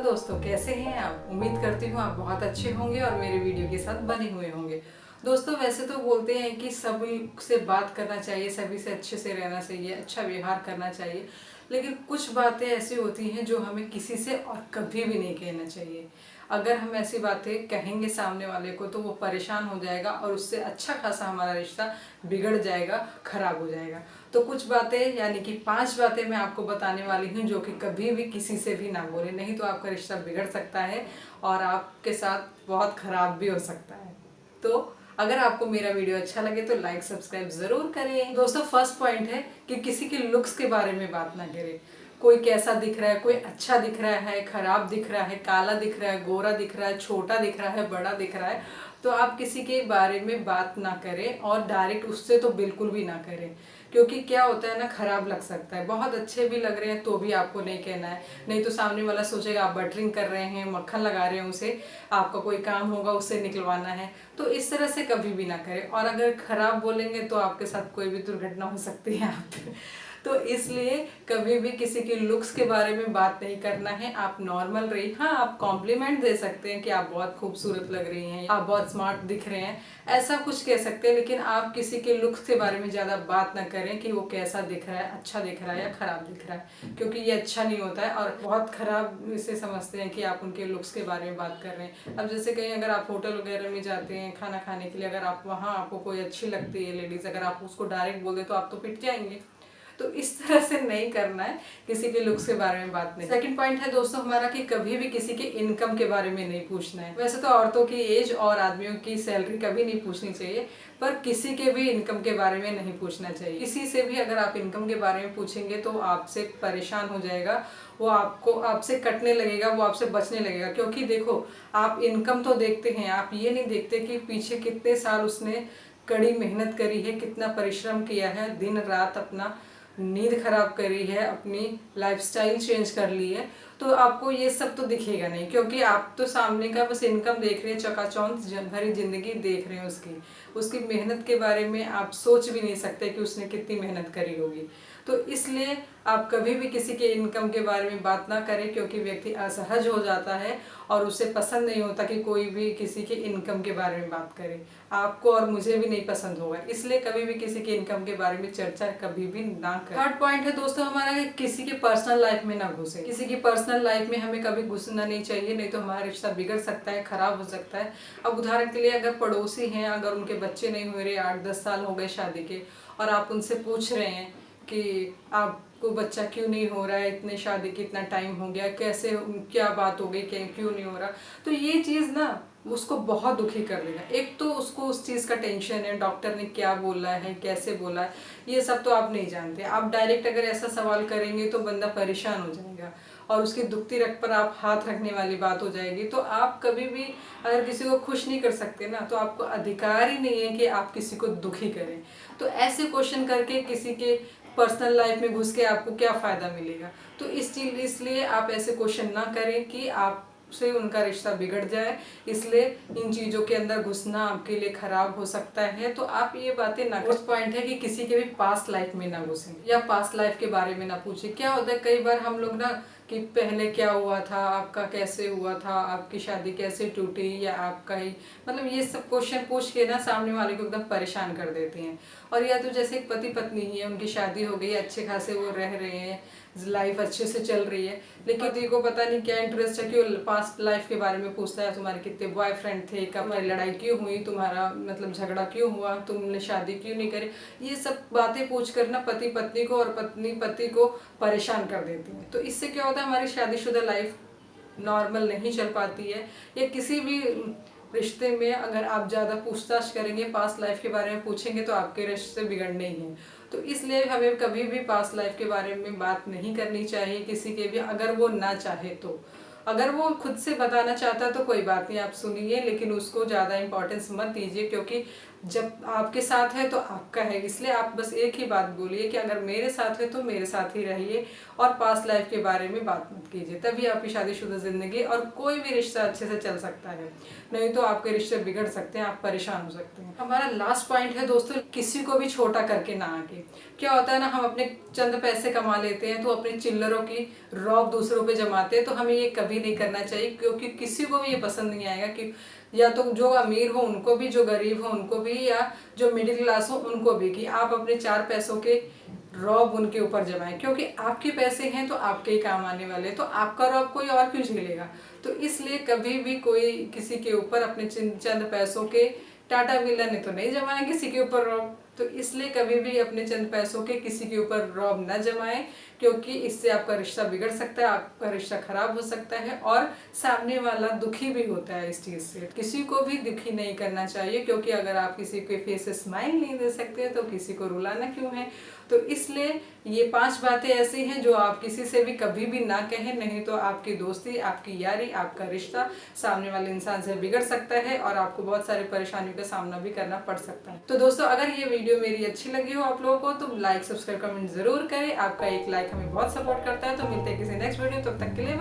Hello दोस्तों, कैसे हैं आप। उम्मीद करती हूँ आप बहुत अच्छे होंगे और मेरे वीडियो के साथ बने हुए होंगे। दोस्तों, वैसे तो बोलते हैं कि सभी से बात करना चाहिए, सभी से अच्छे से रहना चाहिए, अच्छा व्यवहार करना चाहिए, लेकिन कुछ बातें ऐसी होती हैं जो हमें किसी से और कभी भी नहीं कहना चाहिए। अगर हम ऐसी बातें कहेंगे सामने वाले को तो वो परेशान हो जाएगा और उससे अच्छा खासा हमारा रिश्ता बिगड़ जाएगा, खराब हो जाएगा। तो कुछ बातें यानी कि 5 बातें मैं आपको बताने वाली हूँ जो कि कभी भी किसी से भी ना बोले, नहीं तो आपका रिश्ता बिगड़ सकता है और आपके साथ बहुत खराब भी हो सकता है। तो अगर आपको मेरा वीडियो अच्छा लगे तो लाइक सब्सक्राइब जरूर करें। दोस्तों, फर्स्ट पॉइंट है कि किसी के लुक्स के बारे में बात ना करें। कोई कैसा दिख रहा है, कोई अच्छा दिख रहा है, खराब दिख रहा है, काला दिख रहा है, गोरा दिख रहा है, छोटा दिख रहा है, बड़ा दिख रहा है, तो आप किसी के बारे में बात ना करें और डायरेक्ट उससे तो बिल्कुल भी ना करें। क्योंकि क्या होता है ना, खराब लग सकता है। बहुत अच्छे भी लग रहे हैं तो भी आपको नहीं कहना है, नहीं तो सामने वाला सोचेगा आप बटरिंग कर रहे हैं, मक्खन लगा रहे हैं उसे, आपका कोई काम होगा उससे निकलवाना है। तो इस तरह से कभी भी ना करें। और अगर खराब बोलेंगे तो आपके साथ कोई भी दुर्घटना हो सकती है तो इसलिए कभी भी किसी के लुक्स के बारे में बात नहीं करना है। आप नॉर्मल रहिए। हाँ, आप कॉम्प्लीमेंट दे सकते हैं कि आप बहुत खूबसूरत लग रही हैं, आप बहुत स्मार्ट दिख रहे हैं, ऐसा कुछ कह सकते हैं, लेकिन आप किसी के लुक्स के बारे में ज़्यादा बात ना करें कि वो कैसा दिख रहा है, अच्छा दिख रहा है या खराब दिख रहा है, क्योंकि ये अच्छा नहीं होता है और बहुत खराब इसे समझते हैं कि आप उनके लुक्स के बारे में बात कर रहे हैं। अब जैसे कहीं अगर आप होटल वगैरह में जाते हैं खाना खाने के लिए, अगर आप वहाँ आपको कोई अच्छी लगती है लेडीज़, अगर आप उसको डायरेक्ट बोल दे तो आप तो पिट जाएंगे। तो इस तरह से नहीं करना है, किसी के लुक्स के बारे में बात नहीं। सेकंड पॉइंट है दोस्तों हमारा कि कभी भी किसी के इनकम के बारे में नहीं पूछना है। वैसे तो औरतों की एज और आदमियों की सैलरी कभी नहीं पूछनी चाहिए, पर किसी के भी इनकम के बारे में नहीं पूछना चाहिए। किसी से भी अगर आप इनकम के बारे में पूछेंगे तो आपसे परेशान हो जाएगा, वो आपको आपसे कटने लगेगा, वो आपसे बचने लगेगा। क्योंकि देखो, आप इनकम तो देखते हैं, आप ये नहीं देखते कि पीछे कितने साल उसने कड़ी मेहनत करी है, कितना परिश्रम किया है, दिन रात अपना नींद खराब करी है, अपनी लाइफस्टाइल चेंज कर ली है। तो आपको ये सब तो दिखेगा नहीं, क्योंकि आप तो सामने का बस इनकम देख रहे हैं, चकाचौंध भरी जिंदगी देख रहे हैं उसकी मेहनत के बारे में आप सोच भी नहीं सकते कि उसने कितनी मेहनत करी होगी। तो इसलिए आप कभी भी किसी के इनकम के बारे में बात ना करें, क्योंकि व्यक्ति असहज हो जाता है और उसे पसंद नहीं होता कि कोई भी किसी के इनकम के बारे में बात करे। आपको और मुझे भी नहीं पसंद होगा, इसलिए कभी भी किसी के इनकम के बारे में चर्चा कभी भी ना करें। थर्ड पॉइंट है दोस्तों हमारा कि किसी की पर्सनल लाइफ में ना घुसे। किसी की पर्सनल लाइफ में हमें कभी घुसना नहीं चाहिए, नहीं तो हमारा रिश्ता बिगड़ सकता है, खराब हो सकता है। अब उदाहरण के लिए, अगर पड़ोसी हैं, अगर उनके बच्चे नहीं हुए रहे, 8-10 साल हो गए शादी के, और आप उनसे पूछ रहे हैं कि आपको बच्चा क्यों नहीं हो रहा है, इतने शादी की इतना टाइम हो गया, कैसे, क्या बात हो गई, क्यों नहीं हो रहा, तो ये चीज़ ना उसको बहुत दुखी कर देगा। एक तो उसको उस चीज़ का टेंशन है, डॉक्टर ने क्या बोला है, कैसे बोला है, ये सब तो आप नहीं जानते। आप डायरेक्ट अगर ऐसा सवाल करेंगे तो बंदा परेशान हो जाएगा और उसकी दुखती रग पर आप हाथ रखने वाली बात हो जाएगी। तो आप कभी भी अगर किसी को खुश नहीं कर सकते ना, तो आपको अधिकार ही नहीं है कि आप किसी को दुखी करें। तो ऐसे क्वेश्चन करके किसी के पर्सनल लाइफ में घुस के आपको क्या फ़ायदा मिलेगा। तो इसलिए आप ऐसे क्वेश्चन ना करें कि आप से उनका रिश्ता बिगड़ जाए। इसलिए इन चीज़ों के अंदर घुसना आपके लिए खराब हो सकता है, तो आप ये बातें ना। उस पॉइंट है कि किसी के भी पास्ट लाइफ में ना घुसें या पास्ट लाइफ के बारे में ना पूछें। क्या होता है कई बार हम लोग ना कि पहले क्या हुआ था, आपका कैसे हुआ था, आपकी शादी कैसे टूटी, या आपका ही, मतलब ये सब क्वेश्चन पूछ के ना सामने वाले को एकदम परेशान कर देते हैं। और या तो जैसे एक पति पत्नी ही है, उनकी शादी हो गई, अच्छे खासे वो रह रहे हैं, लाइफ अच्छे से चल रही है, लेकिन पति को पता नहीं क्या इंटरेस्ट है कि वो पास्ट लाइफ के बारे में पूछता है। तुम्हारे कितने बॉयफ्रेंड थे, कब तुम्हारी लड़ाई क्यों हुई, तुम्हारा मतलब झगड़ा क्यों हुआ, तुमने शादी क्यों नहीं करी, ये सब बातें पूछ कर ना पति पत्नी को और पत्नी पति को परेशान कर देती है। तो इससे क्या होता है, हमारी शादीशुदा लाइफ नॉर्मल नहीं चल पाती है। या किसी भी रिश्ते में अगर आप ज़्यादा पूछताछ करेंगे, पास्ट लाइफ के बारे में पूछेंगे, तो आपके रिश्ते बिगड़ने ही हैं। तो इसलिए हमें कभी भी पास्ट लाइफ के बारे में बात नहीं करनी चाहिए किसी के भी, अगर वो ना चाहे तो। अगर वो खुद से बताना चाहता है तो कोई बात नहीं, आप सुनिए, लेकिन उसको ज़्यादा इंपॉर्टेंस मत दीजिए, क्योंकि जब आपके साथ है तो आपका है, इसलिए आप बस एक ही बात बोलिए कि अगर मेरे साथ है तो मेरे साथ ही रहिए और पास्ट लाइफ के बारे में बात मत कीजिए, तभी आपकी शादीशुदा जिंदगी और कोई भी रिश्ता अच्छे से चल सकता है, नहीं तो आपके रिश्ते बिगड़ सकते हैं, आप परेशान हो सकते हैं। हमारा लास्ट पॉइंट है दोस्तों, किसी को भी छोटा करके ना आके। क्या होता है ना, हम अपने चंद पैसे कमा लेते हैं तो अपने चिल्लरों की रौब दूसरों पे जमाते हैं, तो हमें ये कभी नहीं करना चाहिए, क्योंकि किसी को भी ये पसंद नहीं आएगा कि या तो जो अमीर हो उनको भी, जो गरीब हो उनको भी, या जो मिडिल क्लास हो उनको भी, कि आप अपने चार पैसों के रौब उनके ऊपर जमाएं, क्योंकि आपके पैसे हैं तो आपके ही काम आने वाले, तो आपका रौब कोई और क्यों झेलेगा। तो इसलिए कभी भी कोई किसी के ऊपर अपने चंद पैसों के टाटा बिरला ने तो नहीं जमाया किसी के ऊपर रौब, तो इसलिए कभी भी अपने चंद पैसों के किसी के ऊपर रौब न जमाएं, क्योंकि इससे आपका रिश्ता बिगड़ सकता है, आपका रिश्ता खराब हो सकता है और सामने वाला दुखी भी होता है इस चीज़ से। किसी को भी दुखी नहीं करना चाहिए, क्योंकि अगर आप किसी के फेस से स्माइल नहीं दे सकते तो किसी को रुलाना क्यों है। तो इसलिए ये 5 बातें ऐसी हैं जो आप किसी से भी कभी भी ना कहें, नहीं तो आपकी दोस्ती, आपकी यारी, आपका रिश्ता सामने वाले इंसान से बिगड़ सकता है और आपको बहुत सारी परेशानियों का सामना भी करना पड़ सकता है। तो दोस्तों, अगर ये वीडियो मेरी अच्छी लगी हो आप लोगों को तो लाइक, सब्सक्राइब, कमेंट जरूर करें। आपका एक लाइक हमें बहुत सपोर्ट करता है। तो मिलते हैं किसी नेक्स्ट वीडियो, तब तक के लिए।